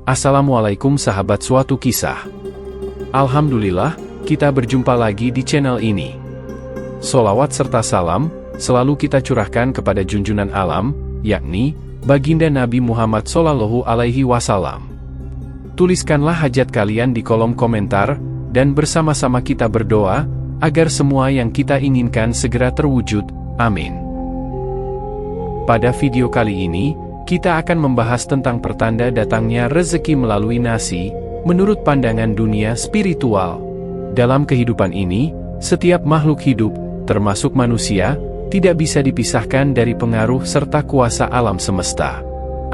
Assalamualaikum sahabat suatu kisah. Alhamdulillah, kita berjumpa lagi di channel ini. Sholawat serta salam selalu kita curahkan kepada junjungan alam, yakni baginda Nabi Muhammad SAW. Tuliskanlah hajat kalian di kolom komentar, dan bersama-sama kita berdoa agar semua yang kita inginkan segera terwujud. Amin. Pada video kali ini, kita akan membahas tentang pertanda datangnya rezeki melalui nasi, menurut pandangan dunia spiritual. Dalam kehidupan ini, setiap makhluk hidup, termasuk manusia, tidak bisa dipisahkan dari pengaruh serta kuasa alam semesta.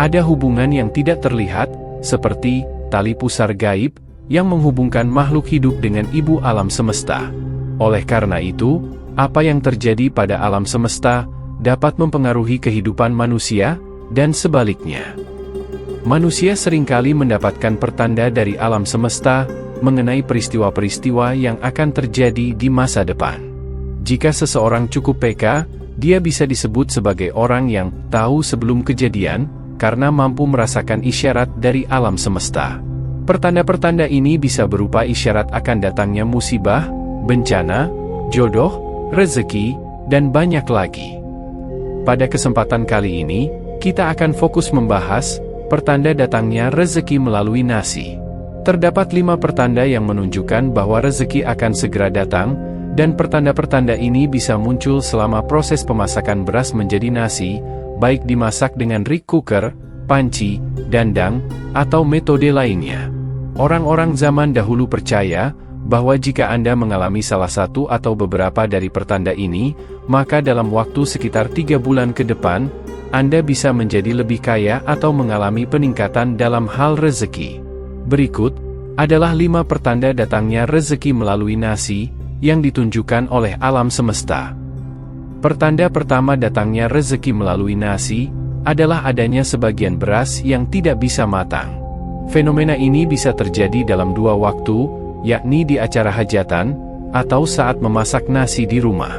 Ada hubungan yang tidak terlihat, seperti tali pusar gaib, yang menghubungkan makhluk hidup dengan ibu alam semesta. Oleh karena itu, apa yang terjadi pada alam semesta, dapat mempengaruhi kehidupan manusia, dan sebaliknya. Manusia seringkali mendapatkan pertanda dari alam semesta mengenai peristiwa-peristiwa yang akan terjadi di masa depan. Jika seseorang cukup peka, dia bisa disebut sebagai orang yang tahu sebelum kejadian, karena mampu merasakan isyarat dari alam semesta. Pertanda-pertanda ini bisa berupa isyarat akan datangnya musibah, bencana, jodoh, rezeki, dan banyak lagi. Pada kesempatan kali ini, kita akan fokus membahas pertanda datangnya rezeki melalui nasi. Terdapat 5 pertanda yang menunjukkan bahwa rezeki akan segera datang, dan pertanda-pertanda ini bisa muncul selama proses pemasakan beras menjadi nasi, baik dimasak dengan rice cooker, panci, dandang, atau metode lainnya. Orang-orang zaman dahulu percaya bahwa jika Anda mengalami salah satu atau beberapa dari pertanda ini, maka dalam waktu sekitar 3 bulan ke depan, Anda bisa menjadi lebih kaya atau mengalami peningkatan dalam hal rezeki. Berikut adalah 5 pertanda datangnya rezeki melalui nasi yang ditunjukkan oleh alam semesta. Pertanda pertama datangnya rezeki melalui nasi adalah adanya sebagian beras yang tidak bisa matang. Fenomena ini bisa terjadi dalam 2 waktu, yakni di acara hajatan atau saat memasak nasi di rumah.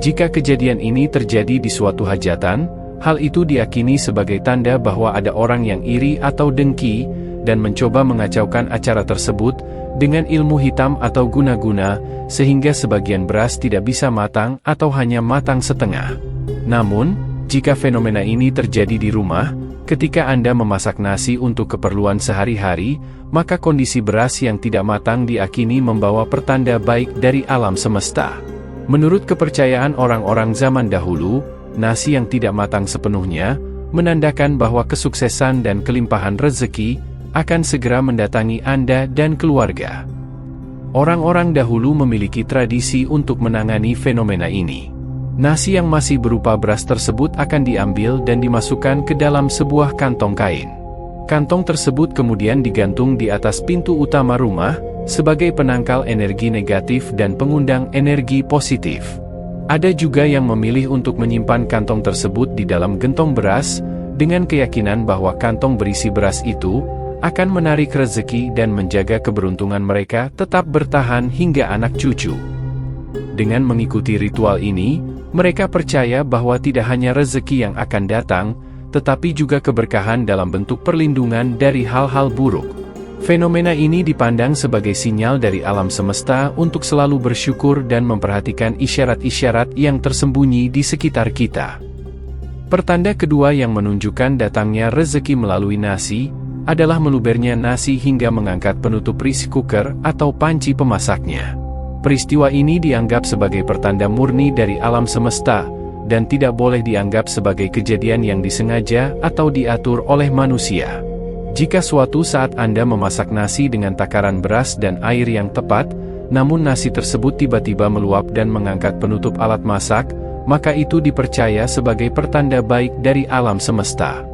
Jika kejadian ini terjadi di suatu hajatan, hal itu diyakini sebagai tanda bahwa ada orang yang iri atau dengki, dan mencoba mengacaukan acara tersebut, dengan ilmu hitam atau guna-guna, sehingga sebagian beras tidak bisa matang atau hanya matang setengah. Namun, jika fenomena ini terjadi di rumah, ketika Anda memasak nasi untuk keperluan sehari-hari, maka kondisi beras yang tidak matang diyakini membawa pertanda baik dari alam semesta. Menurut kepercayaan orang-orang zaman dahulu, nasi yang tidak matang sepenuhnya menandakan bahwa kesuksesan dan kelimpahan rezeki akan segera mendatangi Anda dan keluarga. Orang-orang dahulu memiliki tradisi untuk menangani fenomena ini. Nasi yang masih berupa beras tersebut akan diambil dan dimasukkan ke dalam sebuah kantong kain. Kantong tersebut kemudian digantung di atas pintu utama rumah sebagai penangkal energi negatif dan pengundang energi positif. Ada juga yang memilih untuk menyimpan kantong tersebut di dalam gentong beras, dengan keyakinan bahwa kantong berisi beras itu akan menarik rezeki dan menjaga keberuntungan mereka tetap bertahan hingga anak cucu. Dengan mengikuti ritual ini, mereka percaya bahwa tidak hanya rezeki yang akan datang, tetapi juga keberkahan dalam bentuk perlindungan dari hal-hal buruk. Fenomena ini dipandang sebagai sinyal dari alam semesta untuk selalu bersyukur dan memperhatikan isyarat-isyarat yang tersembunyi di sekitar kita. Pertanda kedua yang menunjukkan datangnya rezeki melalui nasi adalah melubernya nasi hingga mengangkat penutup rice cooker atau panci pemasaknya. Peristiwa ini dianggap sebagai pertanda murni dari alam semesta, dan tidak boleh dianggap sebagai kejadian yang disengaja atau diatur oleh manusia. Jika suatu saat Anda memasak nasi dengan takaran beras dan air yang tepat, namun nasi tersebut tiba-tiba meluap dan mengangkat penutup alat masak, maka itu dipercaya sebagai pertanda baik dari alam semesta.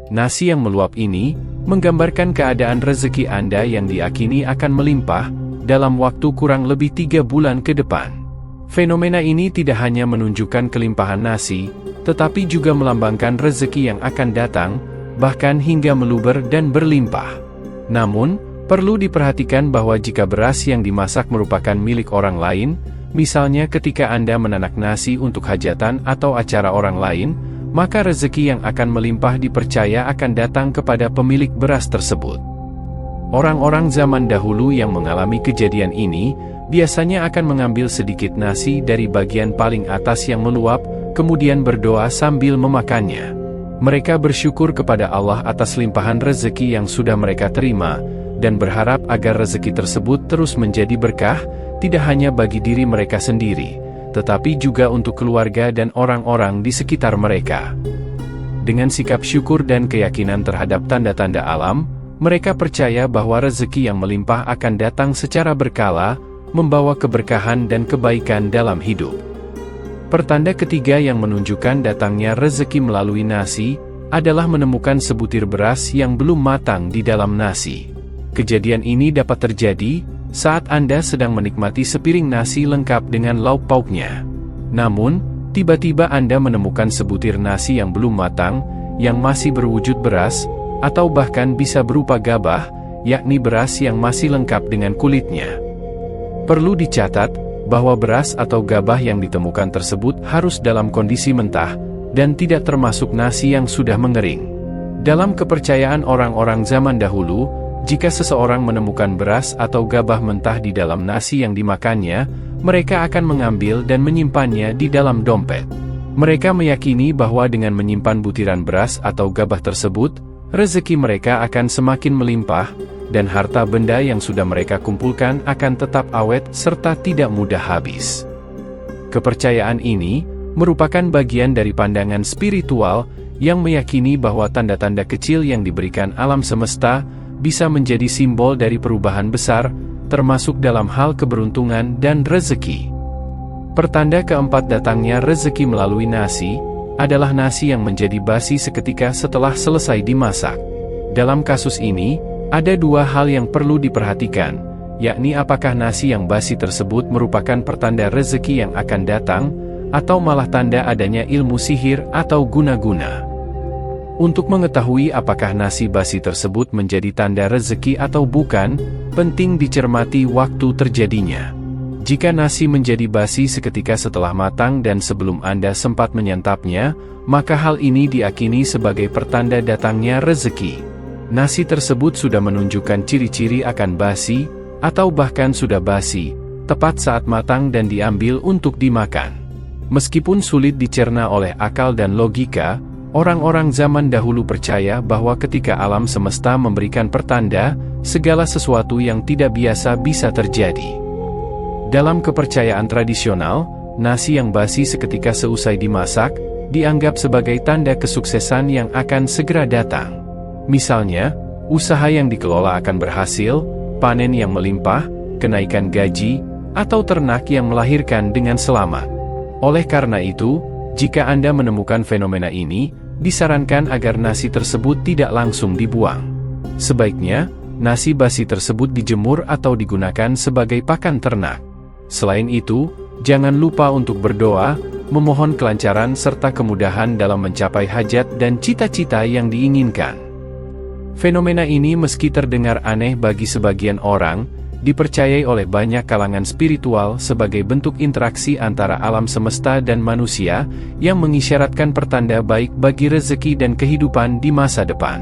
Nasi yang meluap ini menggambarkan keadaan rezeki Anda yang diyakini akan melimpah dalam waktu kurang lebih 3 bulan ke depan. Fenomena ini tidak hanya menunjukkan kelimpahan nasi, tetapi juga melambangkan rezeki yang akan datang, bahkan hingga meluber dan berlimpah. Namun, perlu diperhatikan bahwa jika beras yang dimasak merupakan milik orang lain, misalnya ketika Anda menanak nasi untuk hajatan atau acara orang lain, maka rezeki yang akan melimpah dipercaya akan datang kepada pemilik beras tersebut. Orang-orang zaman dahulu yang mengalami kejadian ini, biasanya akan mengambil sedikit nasi dari bagian paling atas yang meluap, kemudian berdoa sambil memakannya. Mereka bersyukur kepada Allah atas limpahan rezeki yang sudah mereka terima, dan berharap agar rezeki tersebut terus menjadi berkah, tidak hanya bagi diri mereka sendiri, tetapi juga untuk keluarga dan orang-orang di sekitar mereka. Dengan sikap syukur dan keyakinan terhadap tanda-tanda alam, mereka percaya bahwa rezeki yang melimpah akan datang secara berkala, membawa keberkahan dan kebaikan dalam hidup. Pertanda ketiga yang menunjukkan datangnya rezeki melalui nasi, adalah menemukan sebutir beras yang belum matang di dalam nasi. Kejadian ini dapat terjadi saat Anda sedang menikmati sepiring nasi lengkap dengan lauk pauknya. Namun, tiba-tiba Anda menemukan sebutir nasi yang belum matang, yang masih berwujud beras, atau bahkan bisa berupa gabah, yakni beras yang masih lengkap dengan kulitnya. Perlu dicatat bahwa beras atau gabah yang ditemukan tersebut harus dalam kondisi mentah, dan tidak termasuk nasi yang sudah mengering. Dalam kepercayaan orang-orang zaman dahulu, jika seseorang menemukan beras atau gabah mentah di dalam nasi yang dimakannya, mereka akan mengambil dan menyimpannya di dalam dompet. Mereka meyakini bahwa dengan menyimpan butiran beras atau gabah tersebut, rezeki mereka akan semakin melimpah, dan harta benda yang sudah mereka kumpulkan akan tetap awet serta tidak mudah habis. Kepercayaan ini merupakan bagian dari pandangan spiritual yang meyakini bahwa tanda-tanda kecil yang diberikan alam semesta bisa menjadi simbol dari perubahan besar, termasuk dalam hal keberuntungan dan rezeki. Pertanda keempat datangnya rezeki melalui nasi adalah nasi yang menjadi basi seketika setelah selesai dimasak. Dalam kasus ini, ada dua hal yang perlu diperhatikan, yakni apakah nasi yang basi tersebut merupakan pertanda rezeki yang akan datang, atau malah tanda adanya ilmu sihir atau guna-guna. Untuk mengetahui apakah nasi basi tersebut menjadi tanda rezeki atau bukan, penting dicermati waktu terjadinya. Jika nasi menjadi basi seketika setelah matang dan sebelum Anda sempat menyantapnya, maka hal ini diyakini sebagai pertanda datangnya rezeki. Nasi tersebut sudah menunjukkan ciri-ciri akan basi, atau bahkan sudah basi, tepat saat matang dan diambil untuk dimakan. Meskipun sulit dicerna oleh akal dan logika, orang-orang zaman dahulu percaya bahwa ketika alam semesta memberikan pertanda, segala sesuatu yang tidak biasa bisa terjadi. Dalam kepercayaan tradisional, nasi yang basi seketika seusai dimasak, dianggap sebagai tanda kesuksesan yang akan segera datang. Misalnya, usaha yang dikelola akan berhasil, panen yang melimpah, kenaikan gaji, atau ternak yang melahirkan dengan selamat. Oleh karena itu, jika Anda menemukan fenomena ini, disarankan agar nasi tersebut tidak langsung dibuang. Sebaiknya, nasi basi tersebut dijemur atau digunakan sebagai pakan ternak. Selain itu, jangan lupa untuk berdoa, memohon kelancaran serta kemudahan dalam mencapai hajat dan cita-cita yang diinginkan. Fenomena ini meski terdengar aneh bagi sebagian orang, dipercayai oleh banyak kalangan spiritual sebagai bentuk interaksi antara alam semesta dan manusia, yang mengisyaratkan pertanda baik bagi rezeki dan kehidupan di masa depan.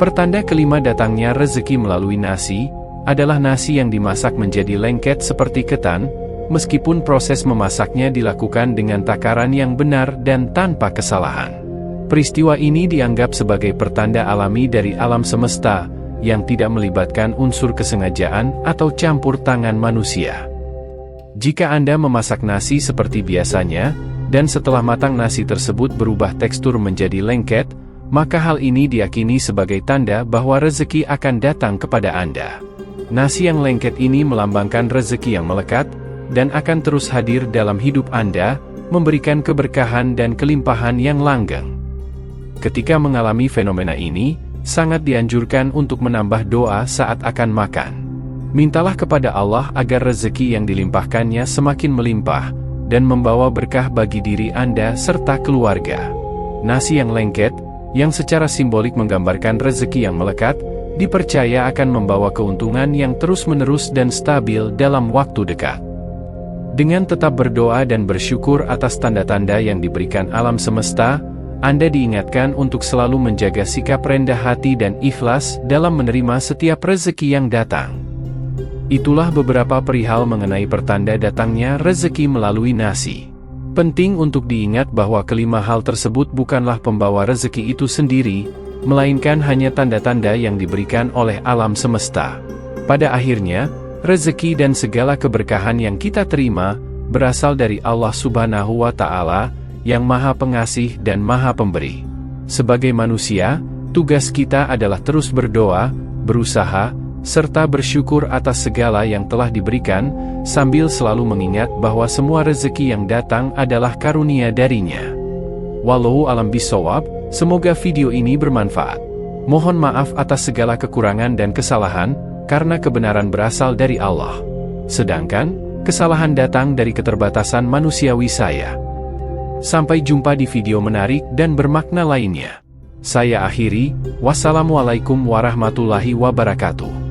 Pertanda kelima datangnya rezeki melalui nasi, adalah nasi yang dimasak menjadi lengket seperti ketan, meskipun proses memasaknya dilakukan dengan takaran yang benar dan tanpa kesalahan. Peristiwa ini dianggap sebagai pertanda alami dari alam semesta, yang tidak melibatkan unsur kesengajaan atau campur tangan manusia. Jika Anda memasak nasi seperti biasanya, dan setelah matang nasi tersebut berubah tekstur menjadi lengket, maka hal ini diyakini sebagai tanda bahwa rezeki akan datang kepada Anda. Nasi yang lengket ini melambangkan rezeki yang melekat, dan akan terus hadir dalam hidup Anda, memberikan keberkahan dan kelimpahan yang langgeng. Ketika mengalami fenomena ini, sangat dianjurkan untuk menambah doa saat akan makan. Mintalah kepada Allah agar rezeki yang dilimpahkannya semakin melimpah, dan membawa berkah bagi diri Anda serta keluarga. Nasi yang lengket, yang secara simbolik menggambarkan rezeki yang melekat, dipercaya akan membawa keuntungan yang terus-menerus dan stabil dalam waktu dekat. Dengan tetap berdoa dan bersyukur atas tanda-tanda yang diberikan alam semesta, Anda diingatkan untuk selalu menjaga sikap rendah hati dan ikhlas dalam menerima setiap rezeki yang datang. Itulah beberapa perihal mengenai pertanda datangnya rezeki melalui nasi. Penting untuk diingat bahwa kelima hal tersebut bukanlah pembawa rezeki itu sendiri, melainkan hanya tanda-tanda yang diberikan oleh alam semesta. Pada akhirnya, rezeki dan segala keberkahan yang kita terima, berasal dari Allah Subhanahu wa Ta'ala, yang Maha Pengasih dan Maha Pemberi. Sebagai manusia, tugas kita adalah terus berdoa, berusaha, serta bersyukur atas segala yang telah diberikan, sambil selalu mengingat bahwa semua rezeki yang datang adalah karunia darinya. Wallahu a'lam bishawab, semoga video ini bermanfaat. Mohon maaf atas segala kekurangan dan kesalahan, karena kebenaran berasal dari Allah. Sedangkan, kesalahan datang dari keterbatasan manusiawi saya. Sampai jumpa di video menarik dan bermakna lainnya. Saya akhiri, wassalamualaikum warahmatullahi wabarakatuh.